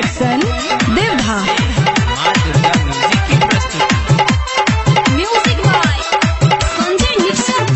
Production Devdha. माँ Durga music की प्रस्तुति। Music by Sanjay Nixon.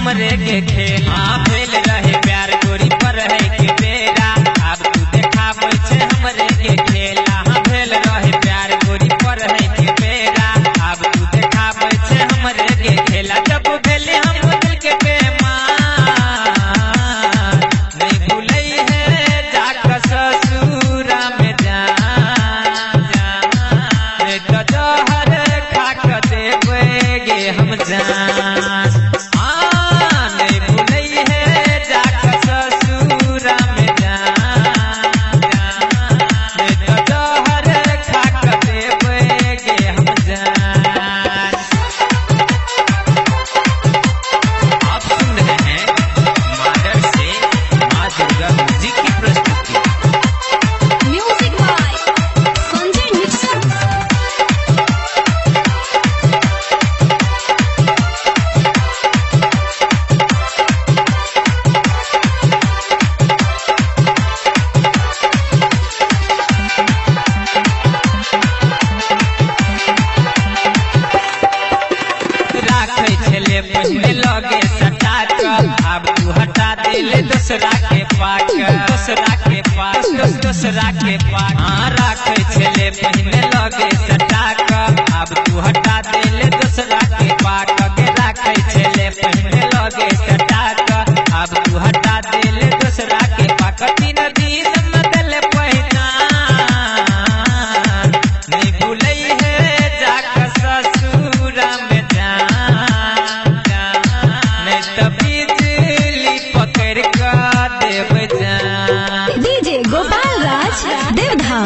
हमरे के खेला भेल रहे प्यार गोरी पर है के बेरा। अब तू देखाबै छे हमरे के खेला। भेल रहे प्यार गोरी पर है के बेरा। अब तू देखाबै छे हमरे के खेला। जब भेले हम दिल के बेईमान नहीं भूलै है जाकर ससुरा में जान। नहीं तो जहर खा के देबै गे हम जान। पहले लगे सटा कर अब तू हटा दिले दूसरा के पाक। दूसरा के पास दूसरा के पाक। हाँ राखे छले पहले लगे सटा कर अब तू हटा दिले दूसरा के पाक। राखे छले पहले लगे सटा कर अब तू हटा दिले दूसरा के पाक। 3 दिन में दिल पहचान नहीं भूलै है जाकर ससुरा में डीजे गोपाल राज देवधा।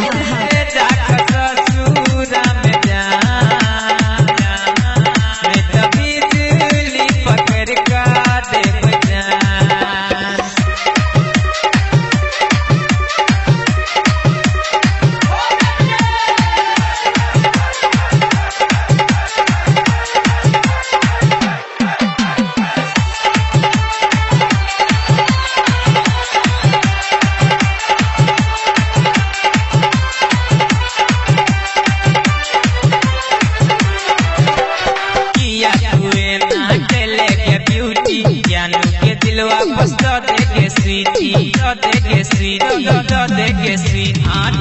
देखे सीना